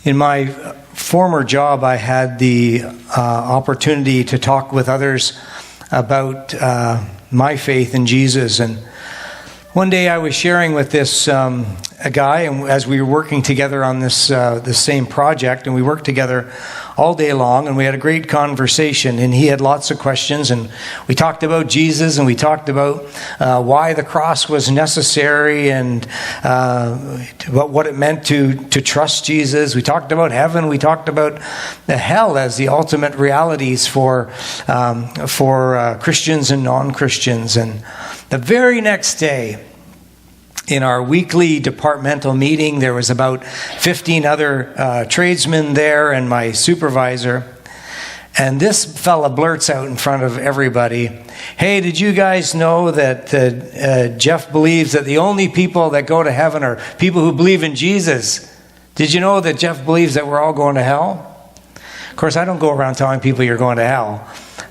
In my former job, I had the opportunity to talk with others about my faith in Jesus. And one day I was sharing with this a guy, and as we were working together on this same project, and we worked together all day long, and we had a great conversation, and he had lots of questions, and we talked about Jesus, and we talked about why the cross was necessary, and about what it meant to trust Jesus. We talked about heaven. We talked about the hell as the ultimate realities for Christians and non-Christians. And the very next day, in our weekly departmental meeting, there was about 15 other tradesmen there and my supervisor. And this fella blurts out in front of everybody, "Hey, did you guys know that Jeff believes that the only people that go to heaven are people who believe in Jesus? Did you know that Jeff believes that we're all going to hell?" Of course, I don't go around telling people you're going to hell.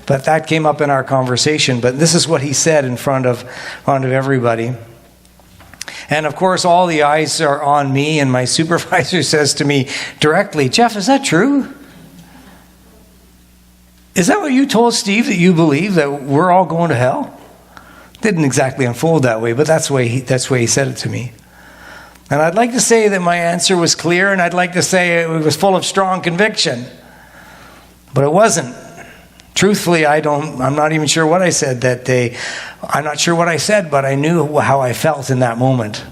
But that came up in our conversation. But this is what he said in front of everybody. And of course, all the eyes are on me, and my supervisor says to me directly, "Jeff, is that true? Is that what you told Steve, that you believe that we're all going to hell?" Didn't exactly unfold that way, but that's the way he said it to me. And I'd like to say that my answer was clear, and I'd like to say it was full of strong conviction. But it wasn't. Truthfully, I'm not even sure what I said that day. I'm not sure what I said, but I knew how I felt in that moment.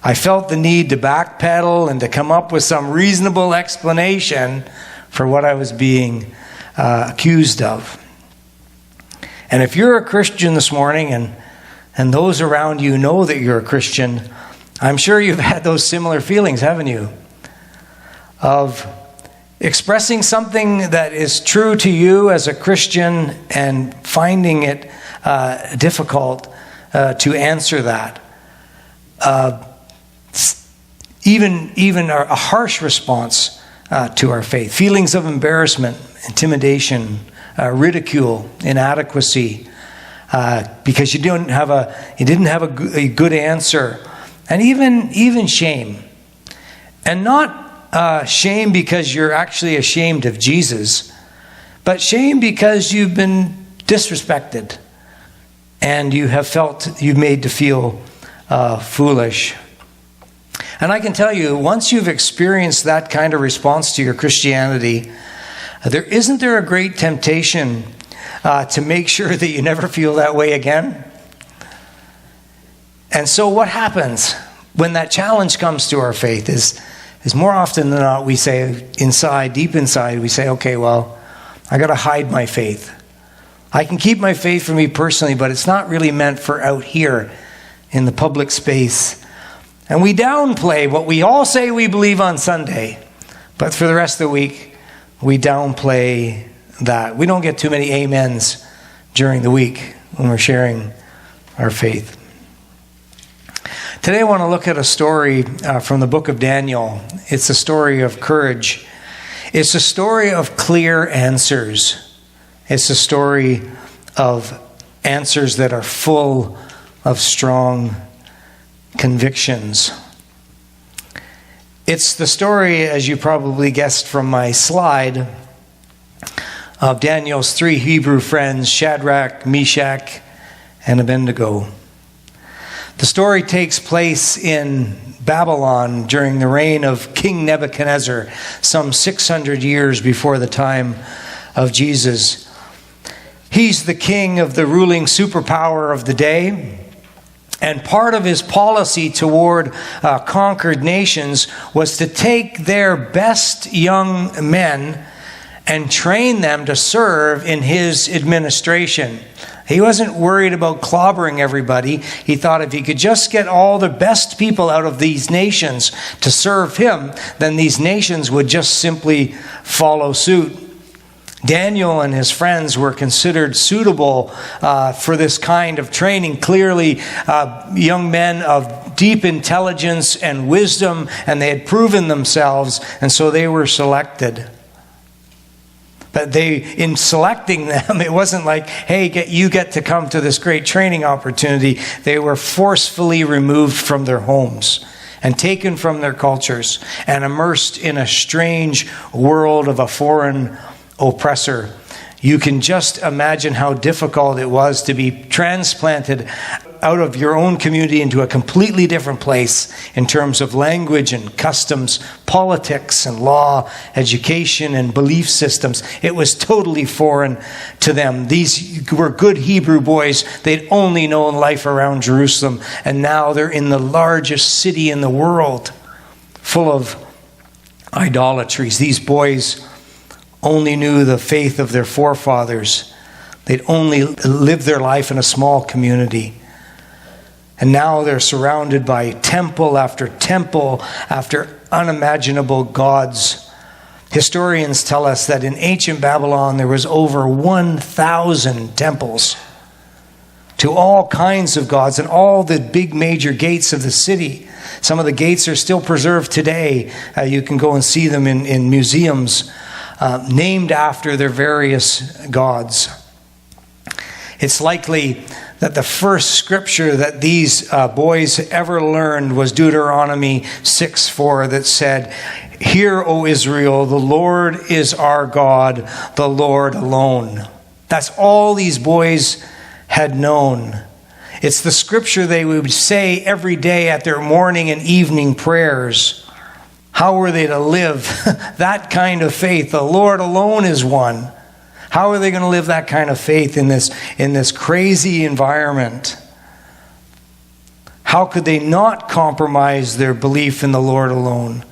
I felt the need to backpedal and to come up with some reasonable explanation for what I was being accused of. And if you're a Christian this morning, and those around you know that you're a Christian, I'm sure you've had those similar feelings, haven't you? Of expressing something that is true to you as a Christian and finding it difficult to answer that. Even a harsh response to our faith. Feelings of embarrassment, intimidation, ridicule, inadequacy, because you didn't have a good answer, and even shame. And not shame because you're actually ashamed of Jesus, but shame because you've been disrespected and you have felt you've made to feel foolish. And I can tell you, once you've experienced that kind of response to your Christianity, isn't there a great temptation to make sure that you never feel that way again? And so what happens when that challenge comes to our faith is more often than not, we say deep inside, we say, okay, well, I got to hide my faith. I can keep my faith for me personally, but it's not really meant for out here in the public space. And we downplay what we all say we believe on Sunday, but for the rest of the week, we downplay that. We don't get too many amens during the week when we're sharing our faith. Today I want to look at a story from the book of Daniel. It's a story of courage. It's a story of clear answers. It's a story of answers that are full of strong convictions. It's the story, as you probably guessed from my slide, of Daniel's three Hebrew friends, Shadrach, Meshach, and Abednego. The story takes place in Babylon during the reign of King Nebuchadnezzar, some 600 years before the time of Jesus. He's the king of the ruling superpower of the day. And part of his policy toward conquered nations was to take their best young men and train them to serve in his administration. He wasn't worried about clobbering everybody. He thought if he could just get all the best people out of these nations to serve him, then these nations would just simply follow suit. Daniel and his friends were considered suitable for this kind of training. Clearly, young men of deep intelligence and wisdom, and they had proven themselves, and so they were selected. But in selecting them, it wasn't like, hey, you get to come to this great training opportunity. They were forcefully removed from their homes and taken from their cultures and immersed in a strange world of a foreign oppressor. You can just imagine how difficult it was to be transplanted out of your own community into a completely different place in terms of language and customs, politics and law, education and belief systems. It was totally foreign to them. These were good Hebrew boys. They'd only known life around Jerusalem, and now they're in the largest city in the world, full of idolatries. These boys only knew the faith of their forefathers. They'd only lived their life in a small community. And now they're surrounded by temple after unimaginable gods. Historians tell us that in ancient Babylon there was over 1,000 temples to all kinds of gods and all the big major gates of the city. Some of the gates are still preserved today. You can go and see them in museums named after their various gods. It's likely that the first scripture that these boys ever learned was Deuteronomy 6:4, that said, "Hear, O Israel, the Lord is our God, the Lord alone." That's all these boys had known. It's the scripture they would say every day at their morning and evening prayers. How were they to live that kind of faith? The Lord alone is one. How are they going to live that kind of faith in this crazy environment? How could they not compromise their belief in the Lord alone?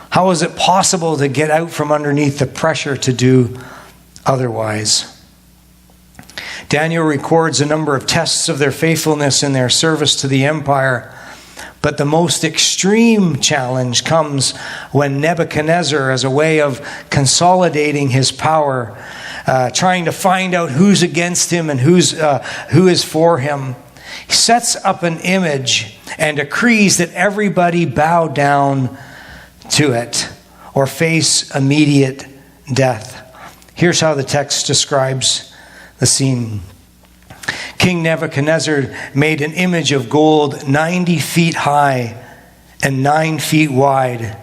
How is it possible to get out from underneath the pressure to do otherwise? Daniel records a number of tests of their faithfulness in their service to the empire. But the most extreme challenge comes when Nebuchadnezzar, as a way of consolidating his power, trying to find out who's against him and who is for him, sets up an image and decrees that everybody bow down to it or face immediate death. Here's how the text describes the scene. King Nebuchadnezzar made an image of gold 90 feet high and 9 feet wide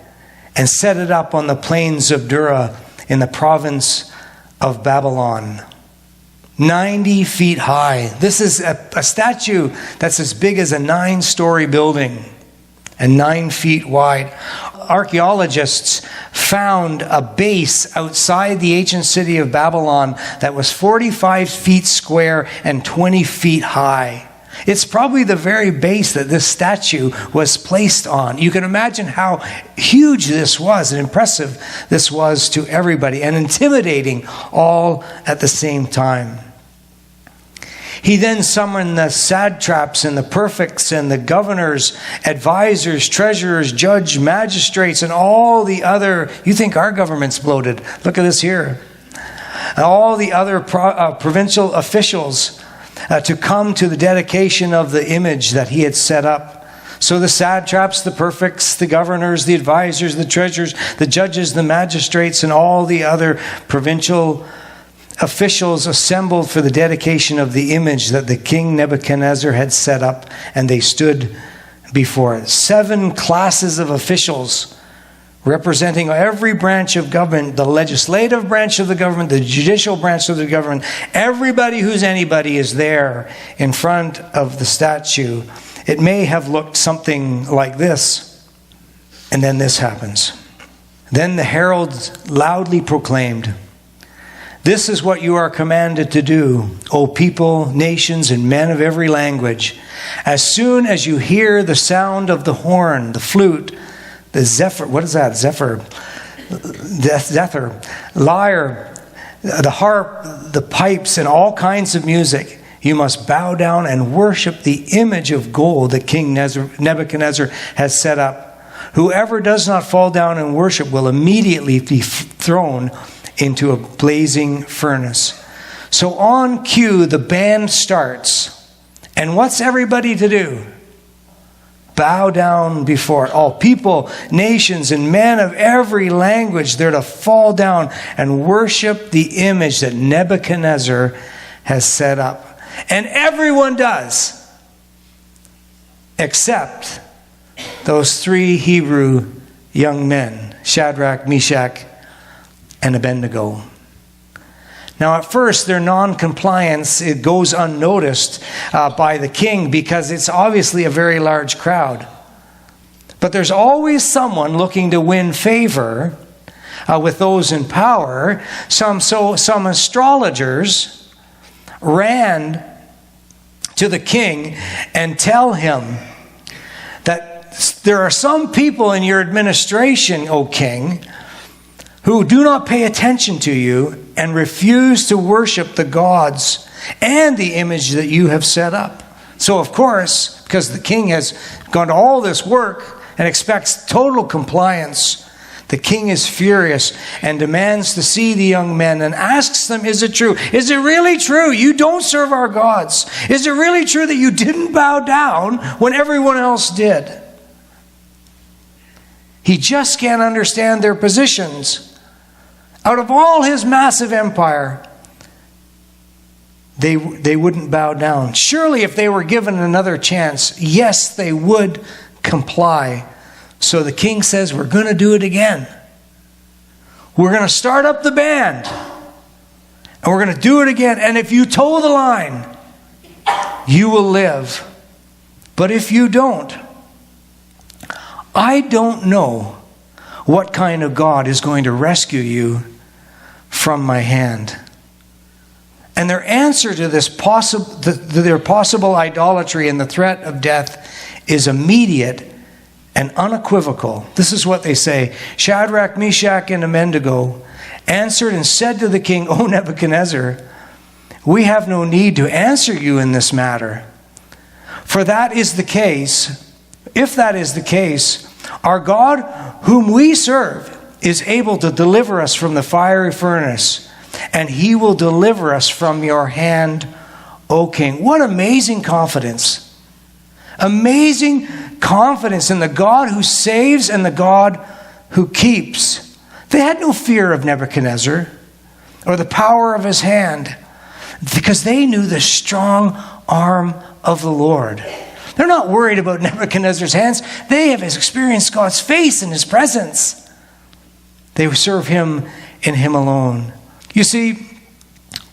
and set it up on the plains of Dura in the province of Babylon. 90 feet high. This is a statue that's as big as a 9-story building and 9 feet wide. Archaeologists found a base outside the ancient city of Babylon that was 45 feet square and 20 feet high. It's probably the very base that this statue was placed on. You can imagine how huge this was and impressive this was to everybody, and intimidating all at the same time. He then summoned the satraps and the prefects and the governors, advisors, treasurers, judge, magistrates, and all the other... You think our government's bloated. Look at this here. All the other provincial officials to come to the dedication of the image that he had set up. So the satraps, the prefects, the governors, the advisors, the treasurers, the judges, the magistrates, and all the other provincial officials assembled for the dedication of the image that the king Nebuchadnezzar had set up, and they stood before it. 7 classes of officials representing every branch of government, the legislative branch of the government, the judicial branch of the government. Everybody who's anybody is there in front of the statue. It may have looked something like this, and then this happens. Then the heralds loudly proclaimed, "This is what you are commanded to do, O people, nations, and men of every language. As soon as you hear the sound of the horn, the flute, the zephyr," what is that? Zephyr, lyre, the harp, the pipes, and all kinds of music, you must bow down and worship the image of gold that King Nebuchadnezzar has set up. Whoever does not fall down and worship will immediately be thrown into a blazing furnace. So on cue, the band starts. And what's everybody to do? Bow down before it. All people, nations, and men of every language, they're to fall down and worship the image that Nebuchadnezzar has set up. And everyone does, except those three Hebrew young men, Shadrach, Meshach, and Abednego. Now, at first, their non-compliance, it goes unnoticed by the king because it's obviously a very large crowd. But there's always someone looking to win favor with those in power. Some astrologers ran to the king and tell him that there are some people in your administration, O king, who do not pay attention to you and refuse to worship the gods and the image that you have set up. So, of course, because the king has gone to all this work and expects total compliance, the king is furious and demands to see the young men and asks them, is it true? Is it really true you don't serve our gods? Is it really true that you didn't bow down when everyone else did? He just can't understand their positions. Out of all his massive empire, they wouldn't bow down. Surely if they were given another chance, yes, they would comply. So the king says, we're going to do it again. We're going to start up the band. And we're going to do it again. And if you toe the line, you will live. But if you don't, I don't know what kind of God is going to rescue you from my hand. And their answer to this their possible idolatry and the threat of death is immediate and unequivocal. This is what they say. Shadrach, Meshach, and Abednego answered and said to the king, O Nebuchadnezzar, we have no need to answer you in this matter. For that is the case, if that is the case, our God whom we serve is able to deliver us from the fiery furnace, and he will deliver us from your hand, O king. What amazing confidence. Amazing confidence in the God who saves and the God who keeps. They had no fear of Nebuchadnezzar or the power of his hand because they knew the strong arm of the Lord. They're not worried about Nebuchadnezzar's hands. They have experienced God's face in his presence. They serve him and him alone. You see,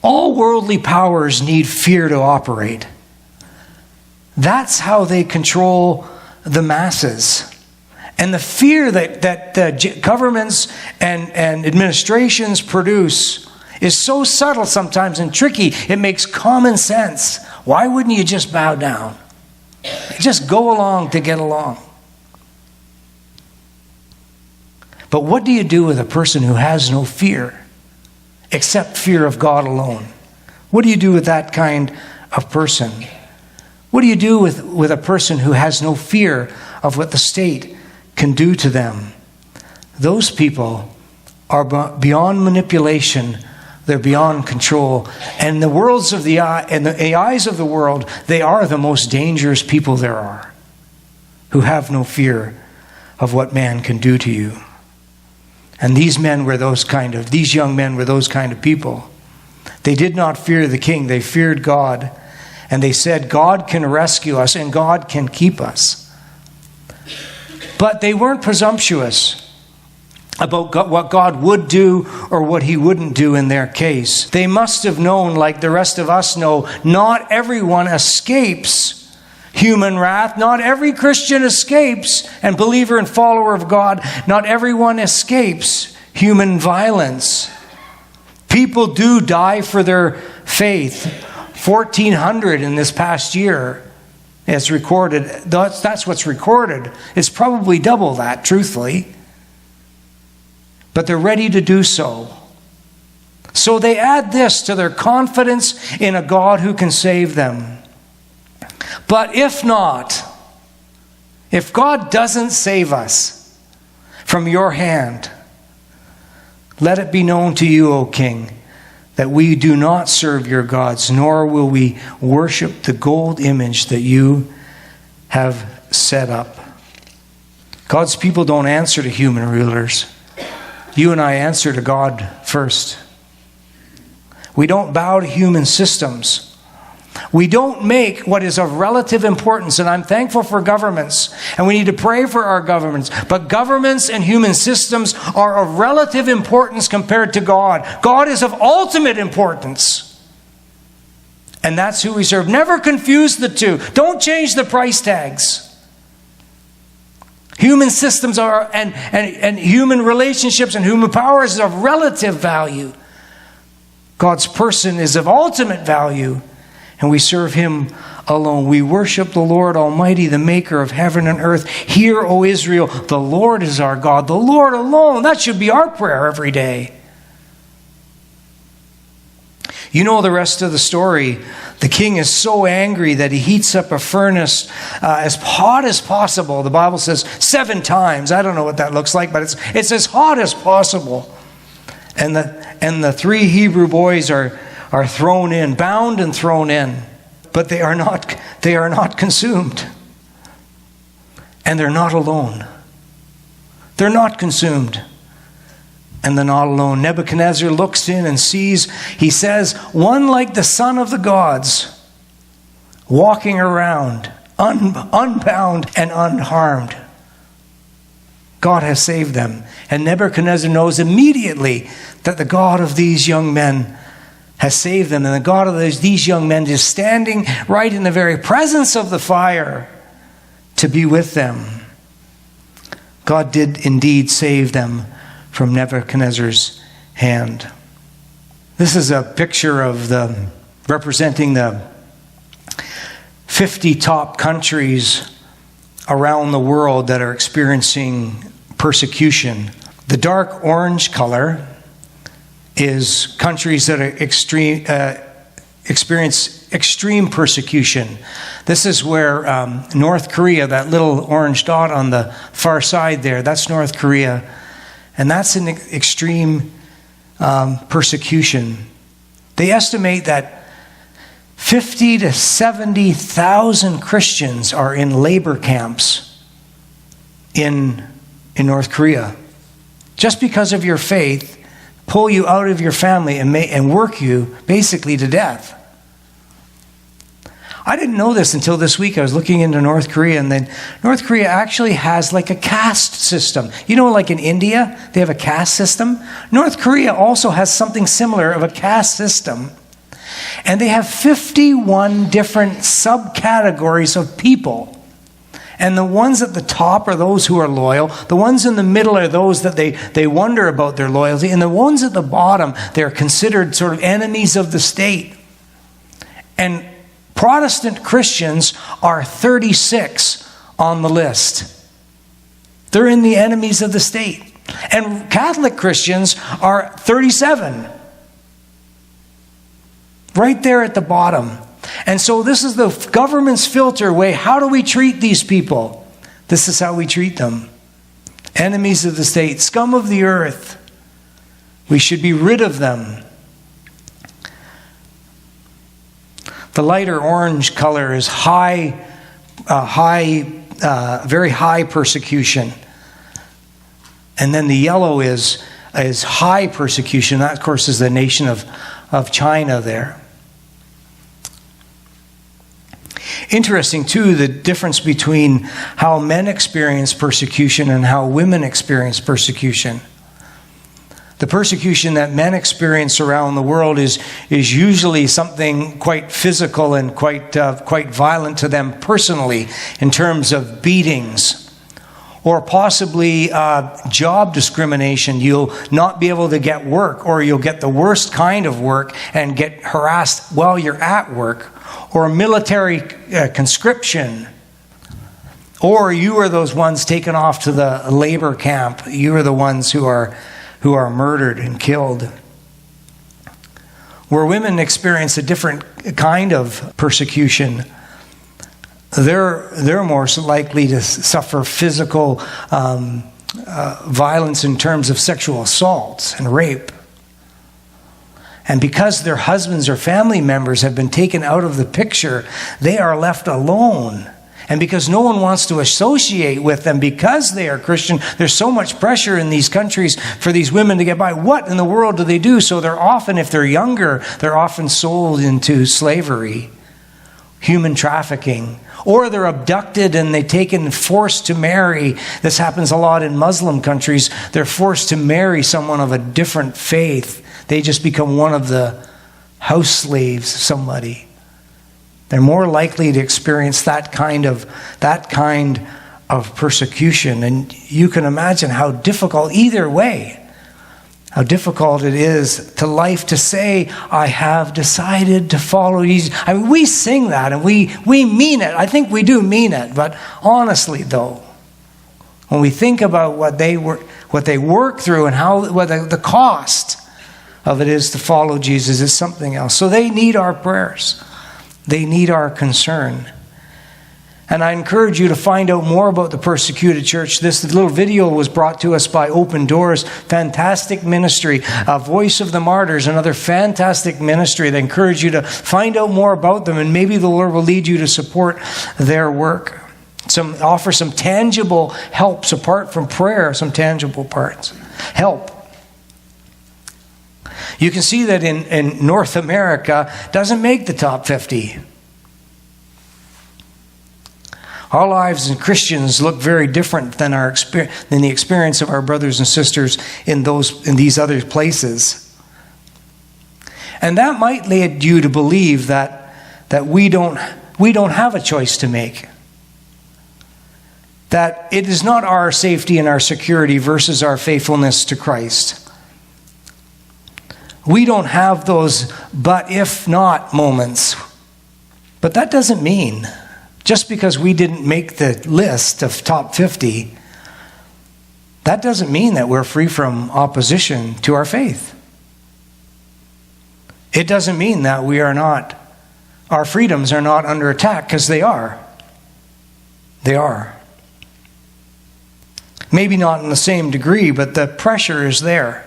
all worldly powers need fear to operate. That's how they control the masses. And the fear that governments and administrations produce is so subtle sometimes and tricky, it makes common sense. Why wouldn't you just bow down? Just go along to get along. But what do you do with a person who has no fear, except fear of God alone? What do you do with that kind of person? What do you do with a person who has no fear of what the state can do to them? Those people are beyond manipulation. They're beyond control. And the worlds of the eye, and the eyes of the world, they are the most dangerous people there are, who have no fear of what man can do to you. And these young men were those kind of people. They did not fear the king, they feared God. And they said, God can rescue us and God can keep us. But they weren't presumptuous about what God would do or what he wouldn't do in their case. They must have known, like the rest of us know, not everyone escapes human wrath. Not every Christian escapes, and believer and follower of God, not everyone escapes human violence. People do die for their faith. 1,400 in this past year is recorded. That's what's recorded. It's probably double that, truthfully. But they're ready to do so. So they add this to their confidence in a God who can save them. But if not, if God doesn't save us from your hand, let it be known to you, O king, that we do not serve your gods, nor will we worship the gold image that you have set up. God's people don't answer to human rulers. You and I answer to God first. We don't bow to human systems. We don't make what is of relative importance, and I'm thankful for governments, and we need to pray for our governments. But governments and human systems are of relative importance compared to God. God is of ultimate importance. And that's who we serve. Never confuse the two. Don't change the price tags. Human systems are, and human relationships and human power is of relative value. God's person is of ultimate value. And we serve Him alone. We worship the Lord Almighty, the maker of heaven and earth. Hear, O Israel, the Lord is our God, the Lord alone. That should be our prayer every day. You know the rest of the story. The king is so angry that he heats up a furnace as hot as possible. The Bible says 7 times. I don't know what that looks like, but it's as hot as possible. And the 3 Hebrew boys are thrown in, bound and thrown in, but they are not consumed. And they're not alone. They're not consumed. And they're not alone. Nebuchadnezzar looks in and sees, he says, one like the son of the gods, walking around, unbound and unharmed. God has saved them. And Nebuchadnezzar knows immediately that the God of these young men has saved them. And the God of these young men is standing right in the very presence of the fire to be with them. God did indeed save them from Nebuchadnezzar's hand. This is a picture of representing the 50 top countries around the world that are experiencing persecution. The dark orange color is countries that are experience extreme persecution. This is where North Korea, that little orange dot on the far side there, that's North Korea. And that's an extreme persecution. They estimate that 50 to 70,000 Christians are in labor camps in North Korea. Just because of your faith, pull you out of your family and work you basically to death. I didn't know this until this week. I was looking into North Korea, and then North Korea actually has like a caste system. You know, like in India, they have a caste system. North Korea also has something similar of a caste system. And they have 51 different subcategories of people. And the ones at the top are those who are loyal. The ones in the middle are those that they wonder about their loyalty. And the ones at the bottom, they're considered sort of enemies of the state. And Protestant Christians are 36 on the list. They're in the enemies of the state. And Catholic Christians are 37. Right there at the bottom. And so this is the government's filter way. How do we treat these people? This is how we treat them. Enemies of the state, scum of the earth. We should be rid of them. The lighter orange color is very high persecution. And then the yellow is high persecution. That, of course, is the nation of China there. Interesting, too, the difference between how men experience persecution and how women experience persecution. The persecution that men experience around the world is usually something quite physical and quite violent to them personally in terms of beatings. Or possibly job discrimination. You'll not be able to get work, or you'll get the worst kind of work and get harassed while you're at work. Or military conscription. Or you are those ones taken off to the labor camp. You are the ones who are murdered and killed. Where women experience a different kind of persecution, they're more likely to suffer physical violence in terms of sexual assaults and rape. And because their husbands or family members have been taken out of the picture, they are left alone. And because no one wants to associate with them because they are Christian, there's so much pressure in these countries for these women to get by. What in the world do they do? So they're often, if they're younger, they're often sold into slavery human trafficking. Or they're abducted and they're taken, forced to marry. This happens a lot in Muslim countries. They're forced to marry someone of a different faith. They just become one of the house slaves of somebody. They're more likely to experience that kind of persecution. And you can imagine how difficult, either way, how difficult it is to life to say, I have decided to follow Jesus. I mean, we sing that and we mean it. I think we do mean it. But honestly, though, when we think about what they work through and what the cost of it is to follow Jesus, is something else. So they need our prayers. They need our concern. And I encourage you to find out more about the persecuted church. This little video was brought to us by Open Doors. Fantastic ministry. Voice of the Martyrs, another fantastic ministry. They encourage you to find out more about them, and maybe the Lord will lead you to support their work. Offer some tangible helps apart from prayer, some tangible parts. Help. You can see that in North America, doesn't make the top 50. Our lives as Christians look very different than the experience of our brothers and sisters in these other places. And that might lead you to believe that we don't have a choice to make. That it is not our safety and our security versus our faithfulness to Christ. We don't have those but if not moments. But that doesn't mean, just because we didn't make the list of top 50, that doesn't mean that we're free from opposition to our faith. It doesn't mean that our freedoms are not under attack, because they are. They are. Maybe not in the same degree, but the pressure is there.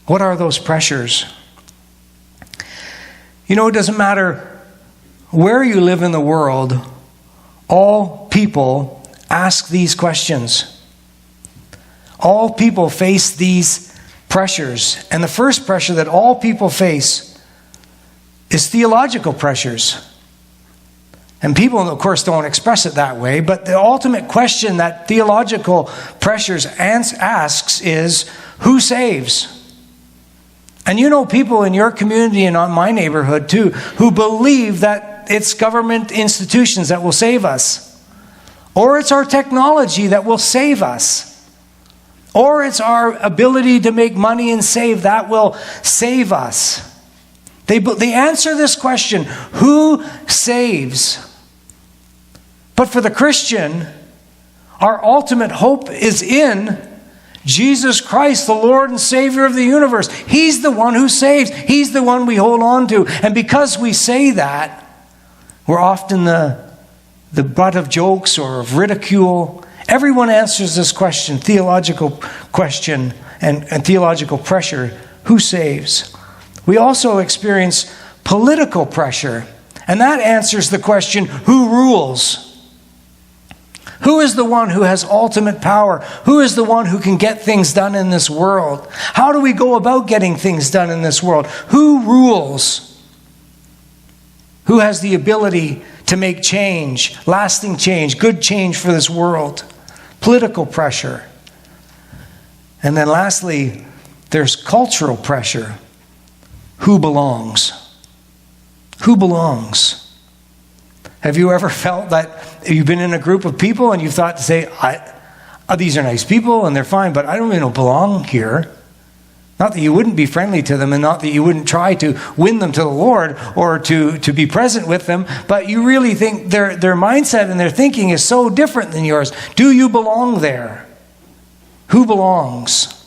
What are those pressures? It doesn't matter where you live in the world, all people ask these questions. All people face these pressures. And the first pressure that all people face is theological pressures. And people, of course, don't express it that way, but the ultimate question that theological pressures asks is, who saves? And people in your community and on my neighborhood too, who believe that it's government institutions that will save us. Or it's our technology that will save us. Or it's our ability to make money and save that will save us. They answer this question, who saves? But for the Christian, our ultimate hope is in Jesus Christ, the Lord and Savior of the universe. He's the one who saves. He's the one we hold on to. And because we say that, we're often the butt of jokes or of ridicule. Everyone answers this question, theological question and theological pressure. Who saves? We also experience political pressure. And that answers the question, who rules? Who is the one who has ultimate power? Who is the one who can get things done in this world? How do we go about getting things done in this world? Who rules? Who has the ability to make change, lasting change, good change for this world? Political pressure. And then lastly, there's cultural pressure. Who belongs? Who belongs? Have you ever felt that you've been in a group of people and you thought to say, these are nice people and they're fine, but I don't really belong here. Not that you wouldn't be friendly to them and not that you wouldn't try to win them to the Lord or to be present with them, but you really think their mindset and their thinking is so different than yours. Do you belong there? Who belongs?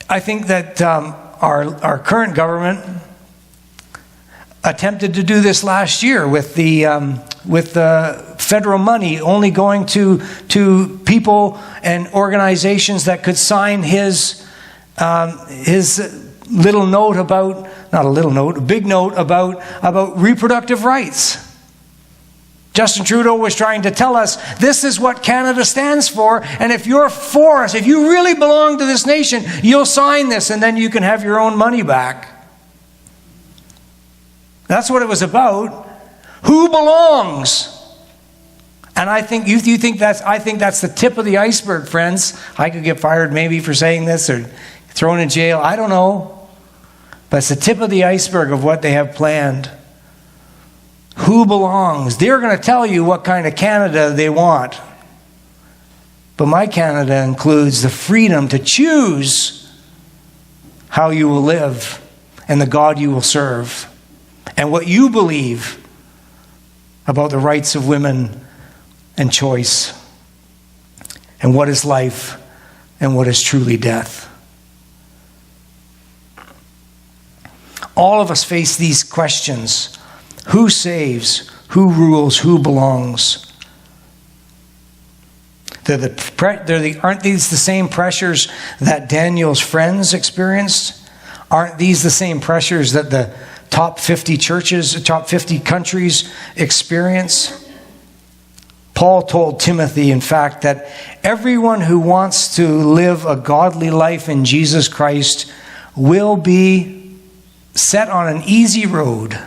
I think that our current government attempted to do this last year with the federal money only going to people and organizations that could sign his little note about, not a little note, a big note about reproductive rights. Justin Trudeau was trying to tell us this is what Canada stands for, and if you're for us, if you really belong to this nation, you'll sign this and then you can have your own money back. That's what it was about. Who belongs? And I think I think that's the tip of the iceberg, friends. I could get fired maybe for saying this or thrown in jail. I don't know. But it's the tip of the iceberg of what they have planned. Who belongs? They're going to tell you what kind of Canada they want. But my Canada includes the freedom to choose how you will live and the God you will serve and what you believe about the rights of women and choice and what is life and what is truly death. All of us face these questions. Who saves? Who rules? Who belongs? Aren't these the same pressures that Daniel's friends experienced? Aren't these the same pressures that the top 50 churches, top 50 countries experience? Paul told Timothy, in fact, that everyone who wants to live a godly life in Jesus Christ will be set on an easy road.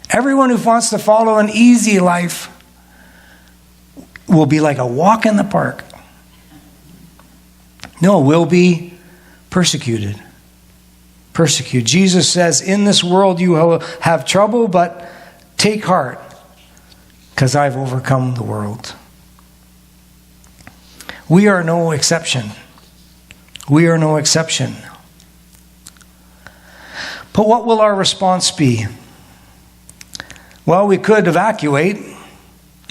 Everyone who wants to follow an easy life will be like a walk in the park. No, will be persecuted. Persecuted. Jesus says, in this world you will have trouble, but take heart, because I've overcome the world. We are no exception. We are no exception. But what will our response be? Well, we could evacuate.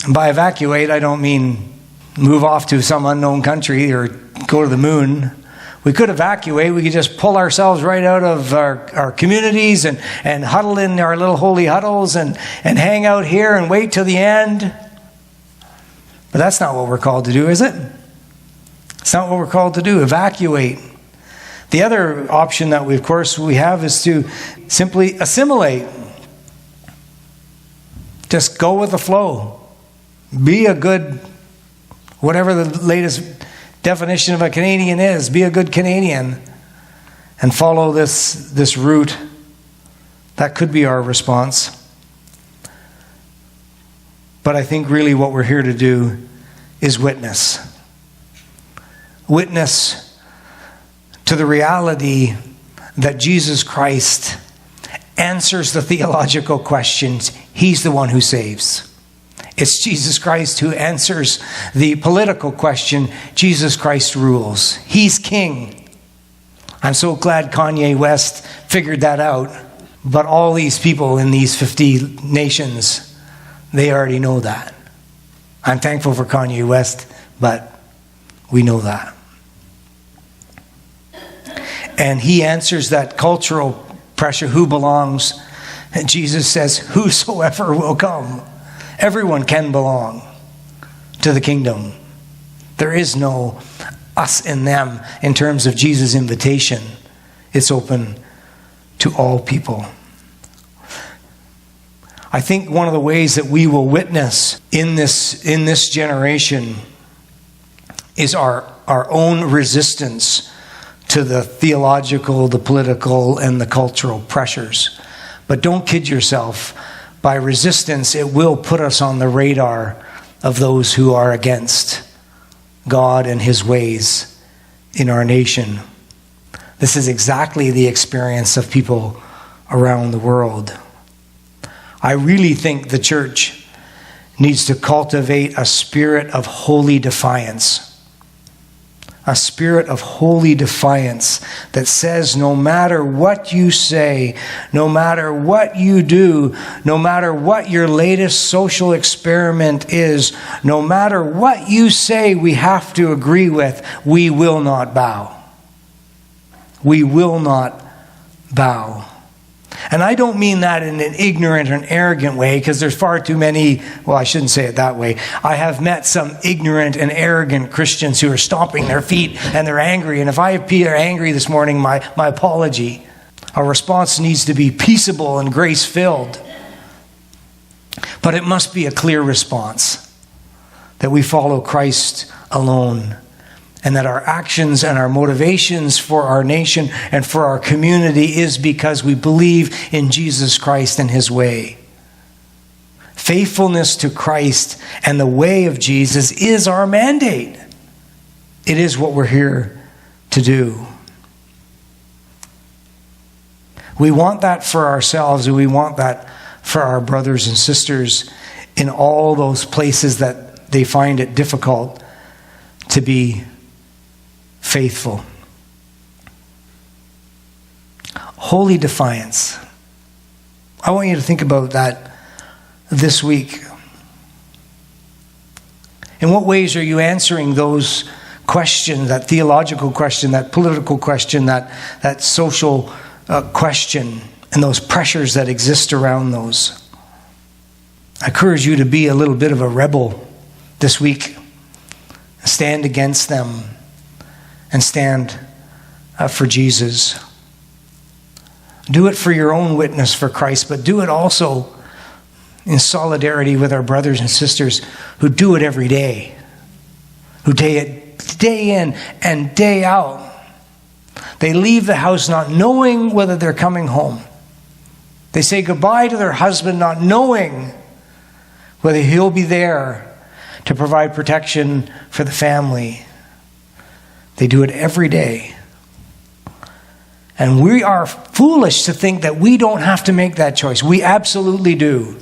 And by evacuate, I don't mean move off to some unknown country or go to the moon. We could evacuate. We could just pull ourselves right out of our communities and huddle in our little holy huddles and hang out here and wait till the end. But that's not what we're called to do, is it? It's not what we're called to do. Evacuate. The other option that we have is to simply assimilate. Just go with the flow. Be a good, whatever the latest definition of a Canadian is, be a good Canadian and follow this route. That could be our response. But I think really what we're here to do is witness. Witness to the reality that Jesus Christ answers the theological questions. He's the one who saves. It's Jesus Christ who answers the political question. Jesus Christ rules. He's king. I'm so glad Kanye West figured that out. But all these people in these 50 nations, they already know that. I'm thankful for Kanye West, but we know that. And he answers that cultural pressure, who belongs. And Jesus says, whosoever will come. Everyone can belong to the kingdom. There is no us and them in terms of Jesus' invitation. It's open to all people. I think one of the ways that we will witness in this generation is our own resistance to the theological, the political, and the cultural pressures. But don't kid yourself. By resistance, it will put us on the radar of those who are against God and his ways in our nation. This is exactly the experience of people around the world. I really think the church needs to cultivate a spirit of holy defiance. A spirit of holy defiance that says no matter what you say, no matter what you do, no matter what your latest social experiment is, no matter what you say we have to agree with, we will not bow. We will not bow. And I don't mean that in an ignorant and arrogant way, because there's far too many, well, I shouldn't say it that way. I have met some ignorant and arrogant Christians who are stomping their feet and they're angry. And if I appear angry this morning, my apology. Our response needs to be peaceable and grace-filled. But it must be a clear response that we follow Christ alone and that our actions and our motivations for our nation and for our community is because we believe in Jesus Christ and his way. Faithfulness to Christ and the way of Jesus is our mandate. It is what we're here to do. We want that for ourselves, and we want that for our brothers and sisters in all those places that they find it difficult to be faithful. Holy defiance. I want you to think about that this week. In what ways are you answering those questions, that theological question, that political question, that social question, and those pressures that exist around those? I encourage you to be a little bit of a rebel this week. Stand against them and stand for Jesus. Do it for your own witness for Christ, but do it also in solidarity with our brothers and sisters who do it every day, who day in and day out. They leave the house not knowing whether they're coming home. They say goodbye to their husband not knowing whether he'll be there to provide protection for the family. They do it every day. And we are foolish to think that we don't have to make that choice. We absolutely do.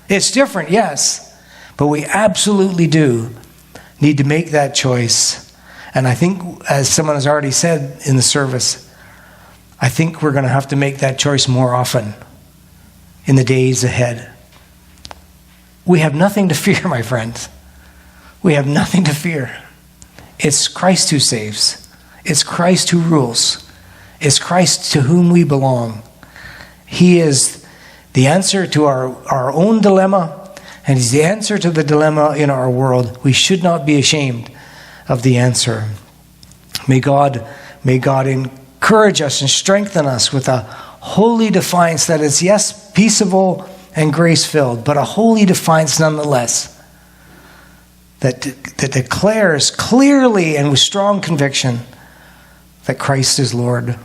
It's different, yes, but we absolutely do need to make that choice. And I think, as someone has already said in the service, I think we're going to have to make that choice more often in the days ahead. We have nothing to fear, my friends. We have nothing to fear. It's Christ who saves. It's Christ who rules. It's Christ to whom we belong. He is the answer to our own dilemma, and he's the answer to the dilemma in our world. We should not be ashamed of the answer. May God encourage us and strengthen us with a holy defiance that is, yes, peaceable and grace-filled, but a holy defiance nonetheless, that declares clearly and with strong conviction that Christ is Lord.